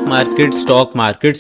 Stock market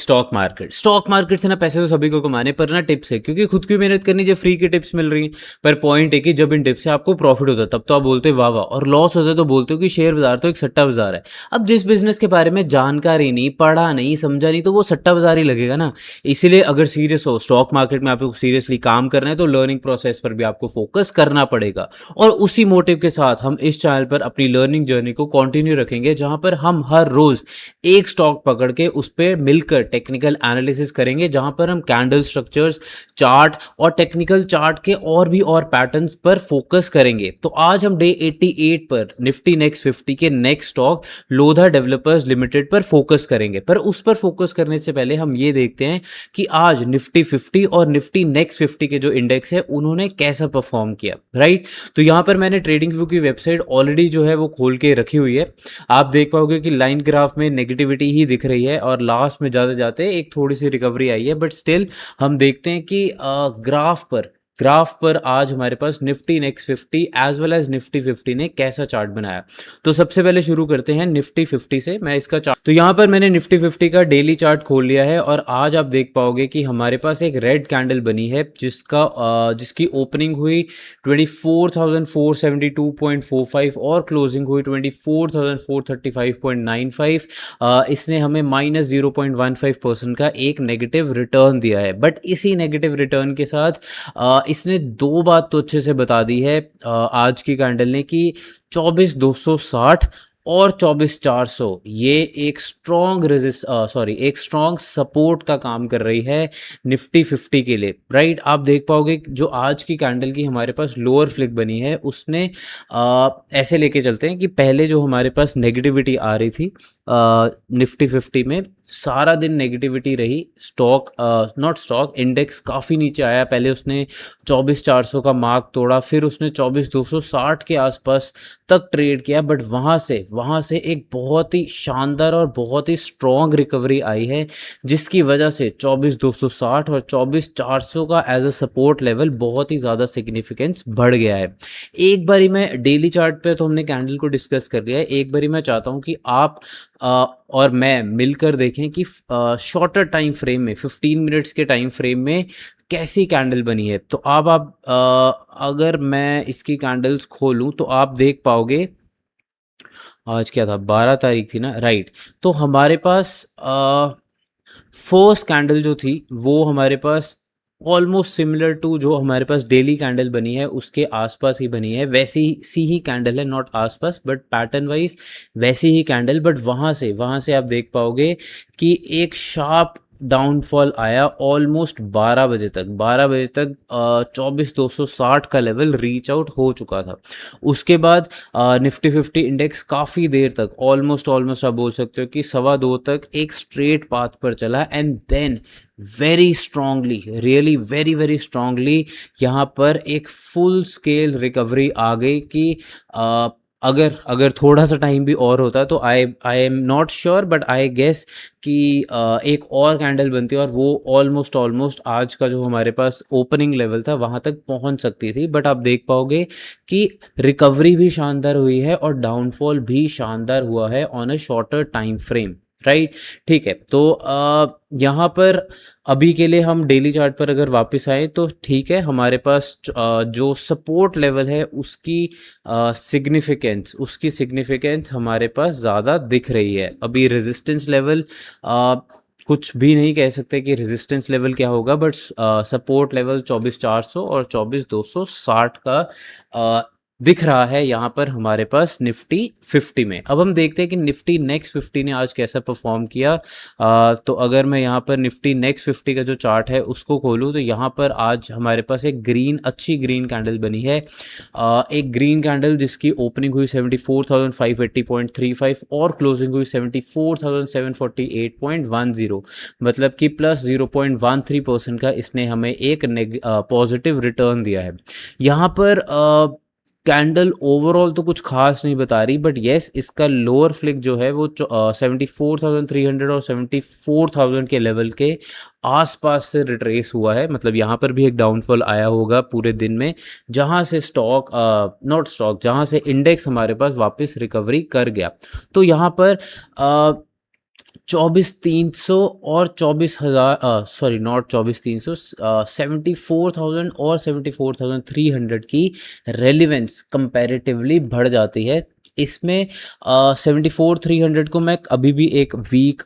से ना पैसे तो सभी को कमाने, पर ना टिप्स है, क्योंकि खुद की मेहनत करनी जो फ्री की टिप्स मिल रही हैं। पर पॉइंट है कि जब इन टिप्स से आपको प्रॉफिट होता है तब तो आप बोलते हो वाह वाह, और लॉस होता है तो बोलते हो कि शेयर बाजार तो एक सट्टा बाजार है। अब जिस बिजनेस के बारे में जानकारी नहीं, पढ़ा नहीं, समझा नहीं, तो वो सट्टा बाजार ही लगेगा ना। इसीलिए अगर सीरियस हो स्टॉक मार्केट में, आपको सीरियसली काम करना है, तो लर्निंग प्रोसेस पर भी आपको फोकस करना पड़ेगा। और उसी मोटिव के साथ हम इस चैनल पर अपनी लर्निंग जर्नी को कंटिन्यू रखेंगे, जहां पर हम हर रोज एक स्टॉक पकड़ के उस पर मिलकर टेक्निकल एनालिसिस करेंगे, जहां पर हम कैंडल स्ट्रक्चर्स, चार्ट और टेक्निकल चार्ट के और पैटर्न्स पर फोकस करेंगे। तो आज हम डे 88 पर निफ्टी नेक्स्ट 50 के next stock Lodha developers limited पर फोकस करेंगे। पर उस पर फोकस करने से पहले हम ये देखते हैं कि आज निफ्टी 50 और निफ्टी नेक्स्ट 50 के जो इंडेक्स है उन्होंने कैसा परफॉर्म किया, राइट। तो यहां पर मैंने ट्रेडिंग व्यू की वेबसाइट ऑलरेडी जो है वो खोल के रखी हुई है। आप देख पाओगे कि लाइन ग्राफ में नेगेटिविटी ही दिख रही है और लास्ट में जाते जाते एक थोड़ी सी रिकवरी आई है, बट स्टिल हम देखते हैं कि ग्राफ पर आज हमारे पास Nifty next 50 as well as Nifty 50 ने कैसा चार्ट बनाया। तो सबसे पहले शुरू करते हैं निफ्टी 50 से। मैं इसका चार्ट, तो यहाँ पर मैंने निफ्टी 50 का डेली चार्ट खोल लिया है और आज आप देख पाओगे कि हमारे पास एक रेड कैंडल बनी है जिसकी ओपनिंग हुई 24,472.45 और क्लोजिंग हुई 24,435.95। इसने हमें -0.15% का एक नेगेटिव रिटर्न दिया है। बट इसी नेगेटिव रिटर्न के साथ इसने दो बात तो अच्छे से बता दी है आज की कैंडल ने, कि 24,260 और 24,400 ये एक एक स्ट्रॉन्ग सपोर्ट का काम कर रही है निफ्टी 50 के लिए, राइट। आप देख पाओगे जो आज की कैंडल की हमारे पास लोअर फ्लिक बनी है उसने ऐसे लेके चलते हैं कि पहले जो हमारे पास नेगेटिविटी आ रही थी निफ्टी 50 में, सारा दिन नेगेटिविटी रही। इंडेक्स काफ़ी नीचे आया, पहले उसने 24,400 का मार्क तोड़ा, फिर उसने 24,260 के आसपास तक ट्रेड किया, बट वहाँ से एक बहुत ही शानदार और बहुत ही स्ट्रॉन्ग रिकवरी आई है, जिसकी वजह से 24,260 और 24,400 का एज अ सपोर्ट लेवल बहुत ही ज़्यादा सिग्निफिकेंस बढ़ गया है। एक बारी मैं डेली चार्ट पे, तो हमने कैंडल को डिस्कस कर लिया है, एक बारी मैं चाहता हूँ कि आप और मैं मिलकर देखें कि शॉर्टर टाइम फ्रेम में 15 मिनट्स के टाइम फ्रेम में कैसी कैंडल बनी है। तो अब आप अगर मैं इसकी कैंडल्स खोलूं तो आप देख पाओगे, आज क्या था, 12 तारीख थी ना, राइट। तो हमारे पास फर्स्ट कैंडल जो थी वो हमारे पास ऑलमोस्ट सिमिलर टू जो हमारे पास डेली कैंडल बनी है उसके आसपास ही बनी है, वैसी सी ही कैंडल है, नॉट आसपास बट पैटर्न वाइज वैसी ही कैंडल। बट वहाँ से आप देख पाओगे कि एक शार्प डाउनफॉल आया ऑलमोस्ट 12 बजे तक 24,260 का लेवल रीच आउट हो चुका था। उसके बाद निफ्टी 50 इंडेक्स काफ़ी देर तक ऑलमोस्ट आप बोल सकते हो कि 2:15 तक एक स्ट्रेट पाथ पर चला, and then very strongly, really very very strongly यहाँ पर एक फुल स्केल रिकवरी आ गई कि अगर थोड़ा सा टाइम भी और होता तो I am not sure, but I guess कि एक और कैंडल बनती और वो ऑलमोस्ट आज का जो हमारे पास ओपनिंग लेवल था वहाँ तक पहुँच सकती थी। बट आप देख पाओगे कि रिकवरी भी शानदार हुई है और डाउनफॉल भी शानदार हुआ है on a shorter time frame, right. ठीक है, तो यहाँ पर अभी के लिए हम डेली चार्ट पर अगर वापस आए तो ठीक है, हमारे पास जो सपोर्ट लेवल है उसकी सिग्निफिकेंस हमारे पास ज़्यादा दिख रही है। अभी रेजिस्टेंस लेवल कुछ भी नहीं कह सकते कि रेजिस्टेंस लेवल क्या होगा, बट सपोर्ट लेवल 24,400 और 24,260 का दिख रहा है यहाँ पर हमारे पास निफ्टी 50 में। अब हम देखते हैं कि निफ्टी नेक्स्ट 50 ने आज कैसा परफॉर्म किया। तो अगर मैं यहाँ पर निफ्टी नेक्स्ट 50 का जो चार्ट है उसको खोलूँ तो यहाँ पर आज हमारे पास एक अच्छी ग्रीन कैंडल बनी है, एक ग्रीन कैंडल जिसकी ओपनिंग हुई 74,580.35 और क्लोजिंग हुई 74,748.10, मतलब कि प्लस 0.13% का इसने हमें एक पॉजिटिव रिटर्न दिया है। यहाँ पर कैंडल ओवरऑल तो कुछ खास नहीं बता रही, बट येस इसका लोअर फ्लिक जो है वो 74,300 और 74,000 के लेवल के आसपास से रिट्रेस हुआ है। मतलब यहाँ पर भी एक डाउनफॉल आया होगा पूरे दिन में, जहाँ से जहाँ से इंडेक्स हमारे पास वापस रिकवरी कर गया। तो यहाँ पर 24,300 और 24,000, सॉरी नॉट 24,300, 74,000 और 74,300 की रेलिवेंस कंपैरेटिवली बढ़ जाती है। इसमें 74,300 को मैं अभी भी एक वीक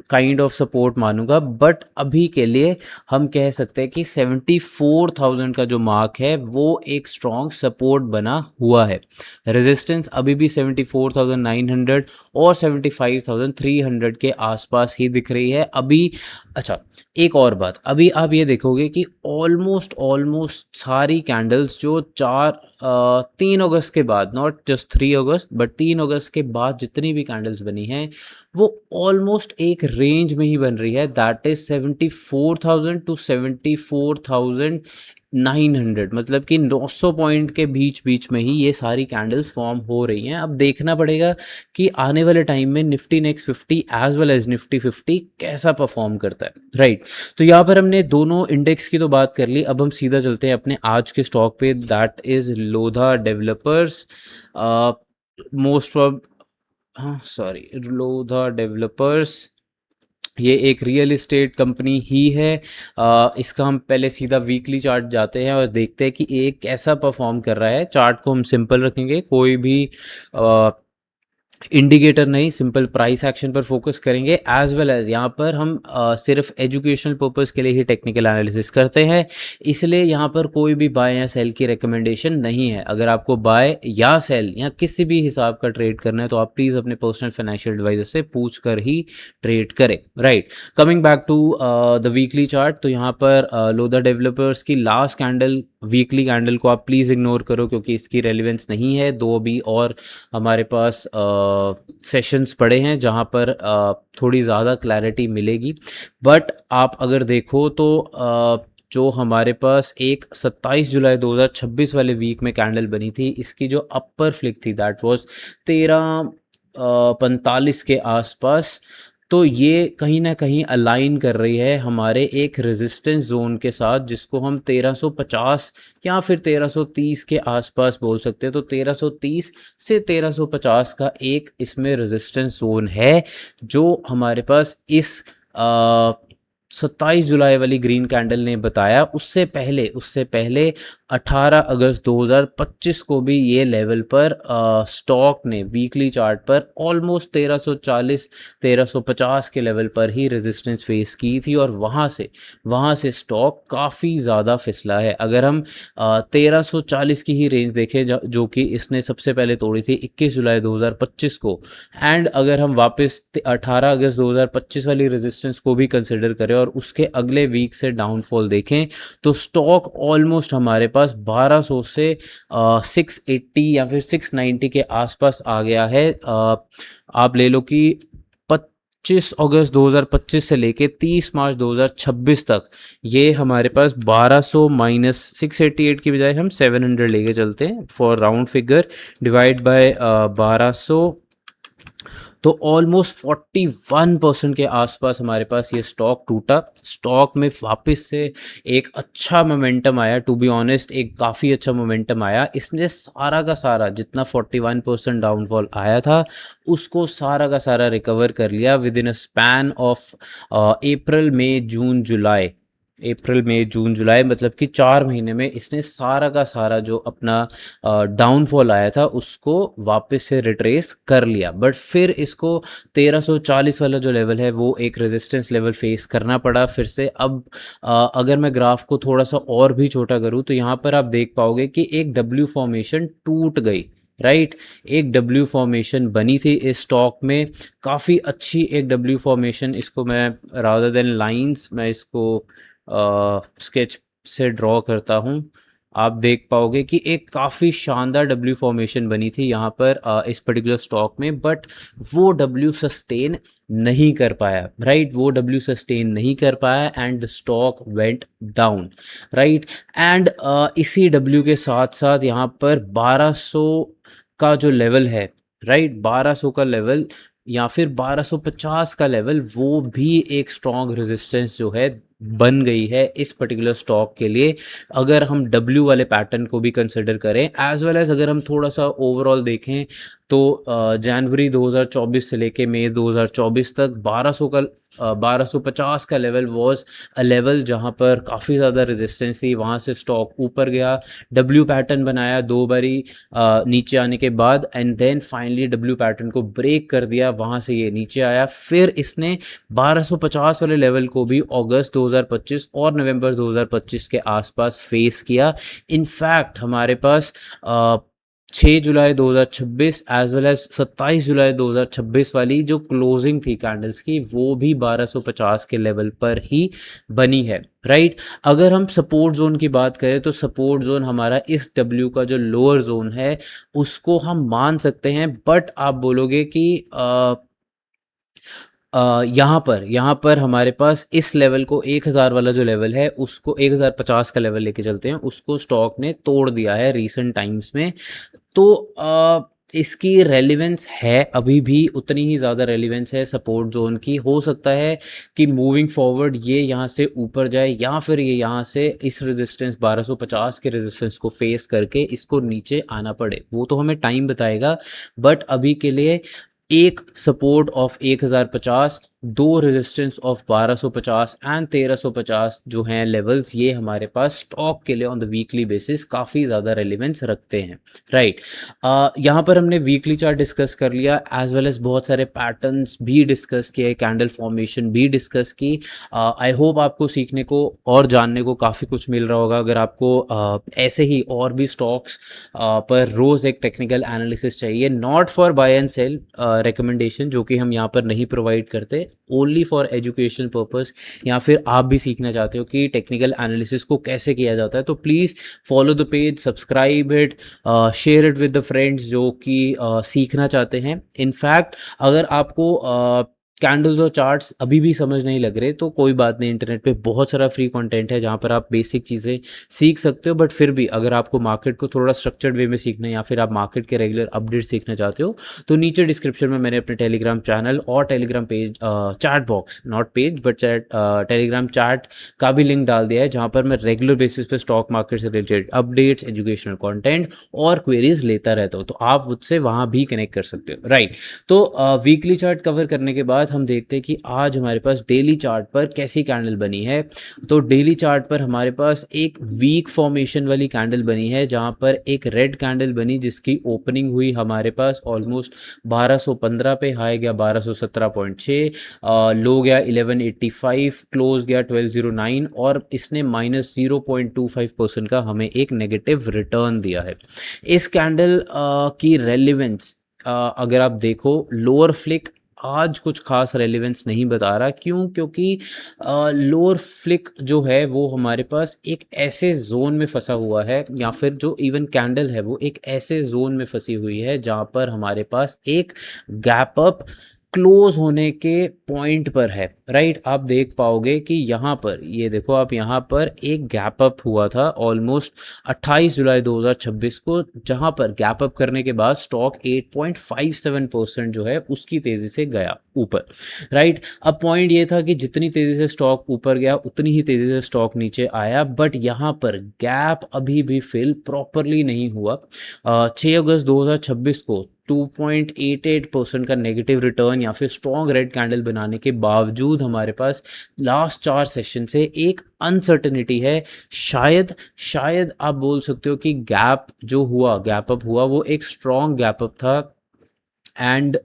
काइंड ऑफ सपोर्ट मानूंगा, बट अभी के लिए हम कह सकते हैं कि 74,000 का जो मार्क है वो एक स्ट्रॉन्ग सपोर्ट बना हुआ है। रेजिस्टेंस अभी भी 74,900 और 75,300 के आसपास ही दिख रही है अभी। अच्छा, एक और बात, अभी आप ये देखोगे कि ऑलमोस्ट सारी कैंडल्स जो 3 अगस्त के बाद, नॉट जस्ट 3 अगस्त बट 3 अगस्त के बाद जितनी भी कैंडल्स बनी हैं वो ऑलमोस्ट एक रेंज में ही बन रही है, दैट इज 74,000 टू 74,900, मतलब कि 900 पॉइंट के बीच बीच में ही ये सारी कैंडल्स फॉर्म हो रही हैं। अब देखना पड़ेगा कि आने वाले टाइम में Nifty next 50 as well as Nifty 50 कैसा परफॉर्म करता है, राइट। तो यहाँ पर हमने दोनों इंडेक्स की तो बात कर ली, अब हम सीधा चलते हैं अपने आज के स्टॉक पे, that is Lodha developers. Most of हाँ सॉरी, लोधा डेवलपर्स ये एक रियल एस्टेट कंपनी ही है। इसका हम पहले सीधा वीकली चार्ट जाते हैं और देखते हैं कि ये कैसा परफॉर्म कर रहा है। चार्ट को हम सिंपल रखेंगे, कोई भी इंडिकेटर नहीं, सिंपल प्राइस एक्शन पर फोकस करेंगे, एज वेल एज यहाँ पर हम सिर्फ एजुकेशनल पर्पस के लिए ही टेक्निकल एनालिसिस करते हैं, इसलिए यहाँ पर कोई भी बाय या सेल की रिकमेंडेशन नहीं है। अगर आपको बाय या सेल या किसी भी हिसाब का ट्रेड करना है तो आप प्लीज़ अपने पर्सनल फाइनेंशियल एडवाइजर से पूछ कर ही ट्रेड करें, right. Coming back to the weekly chart, तो यहाँ पर लोधा डेवलपर्स की लास्ट कैंडल, वीकली कैंडल को आप प्लीज़ इग्नोर करो क्योंकि इसकी रेलिवेंस नहीं है। दो अभी और हमारे पास सेशंस पड़े हैं जहां पर थोड़ी ज़्यादा क्लैरिटी मिलेगी, बट आप अगर देखो तो जो हमारे पास एक 27 जुलाई 2026 वाले वीक में कैंडल बनी थी, इसकी जो अपर फ्लिक थी दैट वाज 13:45 के आसपास, तो ये कहीं ना कहीं अलाइन कर रही है हमारे एक रेजिस्टेंस जोन के साथ, जिसको हम 1350 या फिर 1330 के आसपास बोल सकते हैं। तो 1330 से 1350 का एक इसमें रेजिस्टेंस जोन है जो हमारे पास इस 27 जुलाई वाली ग्रीन कैंडल ने बताया। उससे पहले 18 अगस्त 2025 को भी ये लेवल पर स्टॉक ने वीकली चार्ट पर ऑलमोस्ट 1340 1350 के लेवल पर ही रेजिस्टेंस फेस की थी और वहाँ से स्टॉक काफ़ी ज़्यादा फिसला है। अगर हम 1340 की ही रेंज देखें जो कि इसने सबसे पहले तोड़ी थी 21 जुलाई 2025 को, एंड अगर हम वापस 18 अगस्त 2025 वाली रेजिस्टेंस को भी कंसिडर करें और उसके अगले वीक से डाउनफॉल देखें, तो स्टॉक ऑलमोस्ट हमारे पास 1200 से 680 या फिर 690 के आसपास आ गया है। आप ले लो कि 25 अगस्त 2025 से लेके 30 मार्च 2026 तक ये हमारे पास 1200 माइनस 688 की बजाय हम 700 लेके चलते हैं for round figure, divide by 1200, तो ऑलमोस्ट 41% के आसपास हमारे पास ये स्टॉक टूटा। स्टॉक में वापस से एक अच्छा मोमेंटम आया, टू बी ऑनेस्ट एक काफ़ी अच्छा मोमेंटम आया। इसने सारा का सारा जितना 41% डाउनफॉल आया था उसको सारा का सारा रिकवर कर लिया within a span of April May June July, मतलब कि 4 महीने में इसने सारा का सारा जो अपना डाउनफॉल आया था उसको वापस से रिट्रेस कर लिया। बट फिर इसको 1340 वाला जो लेवल है वो एक रेजिस्टेंस लेवल फेस करना पड़ा फिर से। अब अगर मैं ग्राफ को थोड़ा सा और भी छोटा करूँ तो यहाँ पर आप देख पाओगे कि एक डब्ल्यू फॉर्मेशन टूट गई, राइट। एक डब्ल्यू फॉर्मेशन बनी थी इस स्टॉक में, काफ़ी अच्छी एक डब्ल्यू फॉर्मेशन। इसको मैं रादर देन लाइंस मैं इसको स्केच से ड्रॉ करता हूँ। आप देख पाओगे कि एक काफ़ी शानदार डब्ल्यू फॉर्मेशन बनी थी यहाँ पर इस पर्टिकुलर स्टॉक में, बट वो डब्ल्यू सस्टेन नहीं कर पाया, राइट। वो डब्ल्यू सस्टेन नहीं कर पाया and the stock went down, right. And इसी डब्ल्यू के साथ साथ यहाँ पर 1200 का जो लेवल है, राइट, 1200 का लेवल या फिर 1250 का लेवल, वो भी एक स्ट्रॉन्ग रेजिस्टेंस जो है बन गई है इस पर्टिकुलर स्टॉक के लिए, अगर हम डब्ल्यू वाले पैटर्न को भी कंसिडर करें, एज वेल एज अगर हम थोड़ा सा ओवरऑल देखें तो जनवरी 2024 से लेके मई 2024 तक 1250 का लेवल वॉज अ लेवल जहाँ पर काफ़ी ज़्यादा रेजिस्टेंस थी। वहाँ से स्टॉक ऊपर गया, डब्ल्यू पैटर्न बनाया दो बारी नीचे आने के बाद, and then finally W pattern को ब्रेक कर दिया, वहाँ से ये नीचे आया। फिर इसने 1250 वाले लेवल को भी अगस्त 2025 और नवंबर 2025 के आसपास फेस किया। इनफैक्ट हमारे पास 6 जुलाई 2026 एज वेल एज 27 जुलाई 2026 वाली जो क्लोजिंग थी कैंडल्स की, वो भी 1250 के लेवल पर ही बनी है, राइट। अगर हम सपोर्ट जोन की बात करें तो सपोर्ट जोन हमारा इस डब्ल्यू का जो लोअर जोन है उसको हम मान सकते हैं, बट आप बोलोगे कि यहाँ पर हमारे पास इस लेवल को 1000 वाला जो लेवल है उसको 1050 का लेवल लेके चलते हैं, उसको स्टॉक ने तोड़ दिया है रीसेंट टाइम्स में। तो इसकी रेलिवेंस है, अभी भी उतनी ही ज़्यादा रेलिवेंस है सपोर्ट जोन की। हो सकता है कि मूविंग फॉरवर्ड ये यहाँ से ऊपर जाए या फिर ये यहाँ से इस रेजिस्टेंस 1250 के रेजिस्टेंस को फेस करके इसको नीचे आना पड़े, वो तो हमें टाइम बताएगा। बट अभी के लिए एक सपोर्ट ऑफ 1050, दो रेजिस्टेंस ऑफ 1250 एंड 1350 जो हैं लेवल्स, ये हमारे पास स्टॉक के लिए ऑन द वीकली बेसिस काफ़ी ज़्यादा रेलिवेंस रखते हैं, राइट। यहाँ पर हमने वीकली चार्ट डिस्कस कर लिया, एज वेल एज बहुत सारे पैटर्न्स भी डिस्कस किए, कैंडल फॉर्मेशन भी डिस्कस की। आई होप आपको सीखने को और जानने को काफ़ी कुछ मिल रहा होगा। अगर आपको ऐसे ही और भी स्टॉक्स पर रोज़ एक टेक्निकल एनालिसिस चाहिए, not for buy and sell recommendation, जो कि हम यहाँ पर नहीं प्रोवाइड करते, ओनली फॉर एजुकेशन पर्पस, या फिर आप भी सीखना चाहते हो कि टेक्निकल एनालिसिस को कैसे किया जाता है, तो please follow the page, subscribe it, share it with the friends जो कि सीखना चाहते हैं। इनफैक्ट अगर आपको कैंडल्स और चार्ट्स अभी भी समझ नहीं लग रहे तो कोई बात नहीं, इंटरनेट पे बहुत सारा फ्री कंटेंट है जहाँ पर आप बेसिक चीज़ें सीख सकते हो। बट फिर भी अगर आपको मार्केट को थोड़ा स्ट्रक्चर्ड वे में सीखना है या फिर आप मार्केट के रेगुलर अपडेट सीखना चाहते हो, तो नीचे डिस्क्रिप्शन में मैंने अपने टेलीग्राम चैनल और Telegram page, chat box, not page but chat, Telegram chat का भी लिंक डाल दिया है, जहाँ पर मैं रेगुलर बेसिस पे स्टॉक मार्केट से रिलेटेड अपडेट्स, एजुकेशनल कॉन्टेंट और क्वेरीज लेता रहता हूँ, तो आप मुझसे वहाँ भी कनेक्ट कर सकते हो, राइट। तो वीकली चार्ट कवर करने के बाद हम देखते हैं कि आज हमारे पास डेली चार्ट पर कैसी कैंडल बनी है। तो डेली चार्ट पर हमारे पास एक वीक फॉर्मेशन वाली कैंडल बनी है, जहां पर एक रेड कैंडल बनी जिसकी ओपनिंग हुई हमारे पास ऑलमोस्ट 1215 पे, हाई गया 1217.6, लो गया 1185, क्लोज गया 1209 और इसने -0.25% का हमें एक नेगेटिव रिटर्न दिया है। इस कैंडल की रेलिवेंस अगर आप देखो, लोअर फ्लिक आज कुछ खास रेलिवेंस नहीं बता रहा। क्यों? क्योंकि लोअर फ्लिक जो है वो हमारे पास एक ऐसे जोन में फंसा हुआ है, या फिर जो इवन कैंडल है वो एक ऐसे जोन में फंसी हुई है जहाँ पर हमारे पास एक गैप अप क्लोज होने के पॉइंट पर है, राइट। आप देख पाओगे कि यहाँ पर, ये देखो आप, यहाँ पर एक गैप अप हुआ था ऑलमोस्ट 28 जुलाई 2026 को, जहाँ पर गैप अप करने के बाद स्टॉक 8.57% जो है उसकी तेज़ी से गया ऊपर, राइट। अब पॉइंट ये था कि जितनी तेज़ी से स्टॉक ऊपर गया उतनी ही तेज़ी से स्टॉक नीचे आया, बट यहाँ पर गैप अभी भी फिल प्रॉपरली नहीं हुआ। 6 अगस्त 2026 को 2.88% का नेगेटिव रिटर्न या फिर स्ट्रॉन्ग रेड कैंडल बनाने के बावजूद हमारे पास लास्ट 4 सेशन से एक अनसर्टेनिटी है। शायद आप बोल सकते हो कि गैप जो हुआ, गैप अप हुआ, वो एक स्ट्रॉन्ग गैप अप था, एंड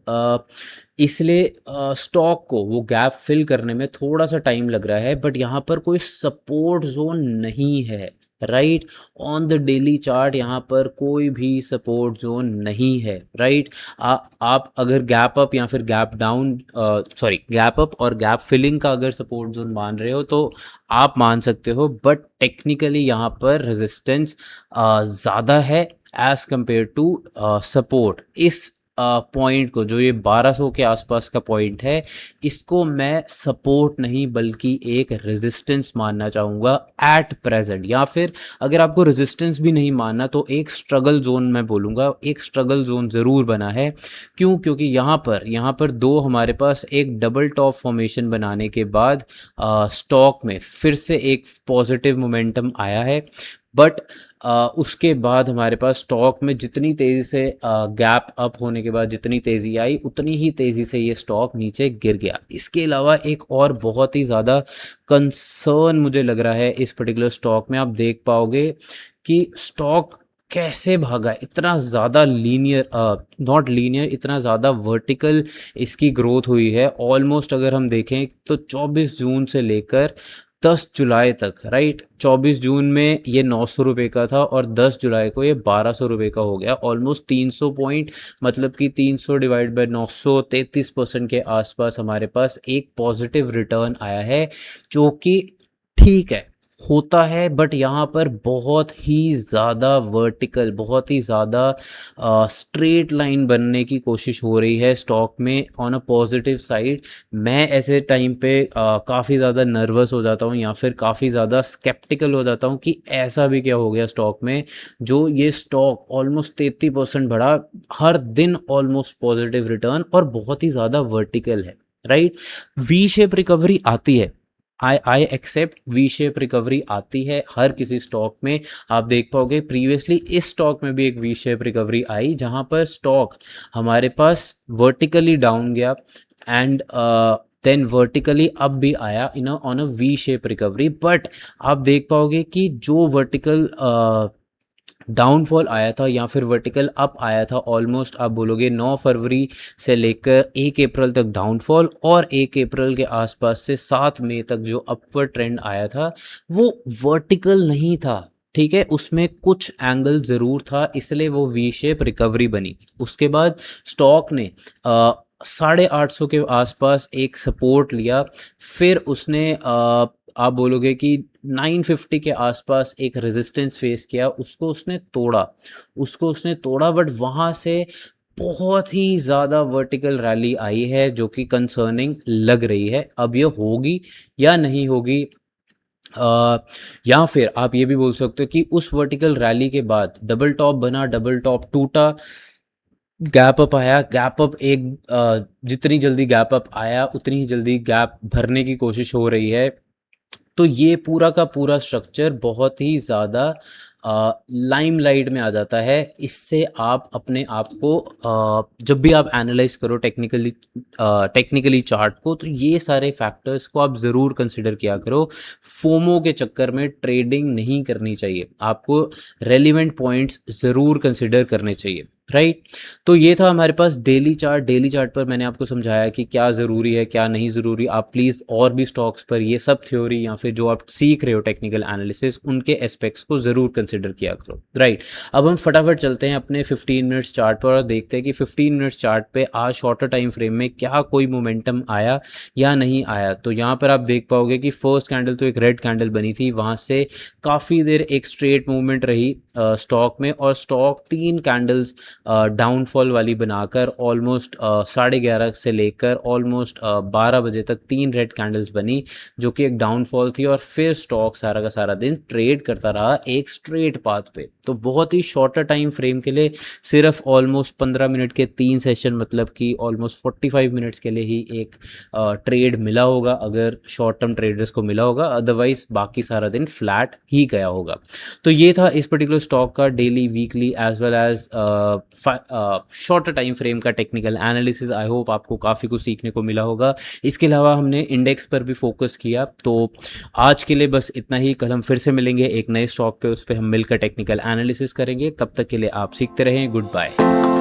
इसलिए स्टॉक को वो गैप फिल करने में थोड़ा सा टाइम लग रहा है। बट यहाँ पर कोई सपोर्ट जोन नहीं है, right. On the daily chart यहाँ पर कोई भी सपोर्ट जोन नहीं है, राइट। आप अगर गैप अप या फिर gap down, sorry gap up और गैप फिलिंग का अगर सपोर्ट जोन मान रहे हो तो आप मान सकते हो, बट टेक्निकली यहाँ पर रेजिस्टेंस ज़्यादा है एज कंपेयर टू सपोर्ट। इस पॉइंट को, जो ये 1200 के आसपास का पॉइंट है, इसको मैं सपोर्ट नहीं बल्कि एक रेजिस्टेंस मानना चाहूँगा एट प्रेजेंट, या फिर अगर आपको रेजिस्टेंस भी नहीं मानना तो एक स्ट्रगल जोन मैं बोलूँगा, एक स्ट्रगल जोन ज़रूर बना है। क्यों? क्योंकि यहाँ पर दो हमारे पास एक डबल टॉप फॉर्मेशन बनाने के बाद स्टॉक में फिर से एक पॉजिटिव मोमेंटम आया है, बट उसके बाद हमारे पास स्टॉक में जितनी तेज़ी से गैप अप होने के बाद जितनी तेज़ी आई उतनी ही तेज़ी से ये स्टॉक नीचे गिर गया। इसके अलावा एक और बहुत ही ज़्यादा कंसर्न मुझे लग रहा है इस पर्टिकुलर स्टॉक में, आप देख पाओगे कि स्टॉक कैसे भागा, इतना ज़्यादा लीनियर, नॉट लीनियर, इतना ज़्यादा वर्टिकल इसकी ग्रोथ हुई है। ऑलमोस्ट अगर हम देखें तो 24 जून से लेकर 10 जुलाई तक, राइट, 24 जून में ये 900 रुपये का था और 10 जुलाई को ये 1200 रुपये का हो गया। ऑलमोस्ट 300 पॉइंट, मतलब कि 300 डिवाइड बाय 900, 33% के आसपास हमारे पास एक पॉजिटिव रिटर्न आया है, जो कि ठीक है, होता है, बट यहाँ पर बहुत ही ज़्यादा वर्टिकल, बहुत ही ज़्यादा स्ट्रेट लाइन बनने की कोशिश हो रही है स्टॉक में ऑन अ पॉजिटिव साइड। मैं ऐसे टाइम पे काफ़ी ज़्यादा नर्वस हो जाता हूँ या फिर काफ़ी ज़्यादा स्केप्टिकल हो जाता हूँ कि ऐसा भी क्या हो गया स्टॉक में, जो ये स्टॉक ऑलमोस्ट 33% बढ़ा, हर दिन ऑलमोस्ट पॉजिटिव रिटर्न और बहुत ही ज़्यादा वर्टिकल है, राइट। वी शेप रिकवरी आती है, I except, V shape recovery आती है हर किसी स्टॉक में। आप देख पाओगे प्रीवियसली इस स्टॉक में भी एक वी शेप रिकवरी आई, जहां पर स्टॉक हमारे पास वर्टिकली डाउन गया एंड देन वर्टिकली अप भी आया in on a we shape recovery. But आप देख पाओगे कि जो वर्टिकल डाउनफॉल आया था या फिर वर्टिकल अप आया था, ऑलमोस्ट आप बोलोगे 9 फरवरी से लेकर 1 अप्रैल तक डाउनफॉल, और 1 अप्रैल के आसपास से 7 मई तक जो अपवर्ड ट्रेंड आया था वो वर्टिकल नहीं था, ठीक है, उसमें कुछ एंगल ज़रूर था, इसलिए वो वी शेप रिकवरी बनी। उसके बाद स्टॉक ने 850 के आसपास एक सपोर्ट लिया, फिर उसने आप बोलोगे कि 950 के आसपास एक रेजिस्टेंस फेस किया, उसको उसने तोड़ा, बट वहाँ से बहुत ही ज़्यादा वर्टिकल रैली आई है जो कि कंसर्निंग लग रही है। अब ये होगी या नहीं होगी, या फिर आप ये भी बोल सकते हो कि उस वर्टिकल रैली के बाद डबल टॉप बना, डबल टॉप टूटा, गैप अप आया, गैप अप जितनी जल्दी गैप अप आया उतनी ही जल्दी गैप भरने की कोशिश हो रही है। तो ये पूरा का पूरा स्ट्रक्चर बहुत ही ज़्यादा लाइमलाइट में आ जाता है। इससे आप अपने आप को जब भी आप एनालाइज करो टेक्निकली चार्ट को, तो ये सारे फैक्टर्स को आप ज़रूर कंसिडर किया करो। फोमो के चक्कर में ट्रेडिंग नहीं करनी चाहिए, आपको रेलिवेंट पॉइंट्स ज़रूर कंसिडर करने चाहिए, राइट। तो ये था हमारे पास डेली चार्ट पर मैंने आपको समझाया कि क्या ज़रूरी है क्या नहीं ज़रूरी। आप प्लीज़ और भी स्टॉक्स पर ये सब थ्योरी या फिर जो आप सीख रहे हो टेक्निकल एनालिसिस, उनके एस्पेक्ट्स को ज़रूर कंसिडर किया करो, राइट। अब हम फटाफट चलते हैं अपने 15 मिनट्स चार्ट पर और देखते हैं कि 15 मिनट्स चार्ट पे आज शॉर्टर टाइम फ्रेम में क्या कोई मोमेंटम आया या नहीं आया। तो यहाँ पर आप देख पाओगे कि फर्स्ट कैंडल तो एक रेड कैंडल बनी थी, वहाँ से काफ़ी देर एक स्ट्रेट मूवमेंट रही स्टॉक में, और स्टॉक 3 कैंडल्स डाउनफॉल वाली बनाकर ऑलमोस्ट 11:30 से लेकर ऑलमोस्ट 12 बजे तक 3 रेड कैंडल्स बनी, जो कि एक डाउनफॉल थी, और फिर स्टॉक सारा का सारा दिन ट्रेड करता रहा एक स्ट्रेट पाथ पे। तो बहुत ही शॉर्टर टाइम फ्रेम के लिए सिर्फ ऑलमोस्ट 15 मिनट के 3 सेशन, मतलब कि ऑलमोस्ट 45 मिनट्स के लिए ही एक ट्रेड मिला होगा, अगर शॉर्ट टर्म ट्रेडर्स को मिला होगा, अदरवाइज बाकी सारा दिन फ्लैट ही गया होगा। तो ये था इस पर्टिकुलर स्टॉक का daily, weekly as well as shorter time frame का टेक्निकल एनालिसिस। आई होप आपको काफ़ी कुछ सीखने को मिला होगा। इसके अलावा हमने इंडेक्स पर भी फोकस किया। तो आज के लिए बस इतना ही, कल हम फिर से मिलेंगे एक नए स्टॉक पे, उस पर हम मिलकर टेक्निकल एनालिसिस करेंगे। तब तक के लिए आप सीखते रहें। Good bye.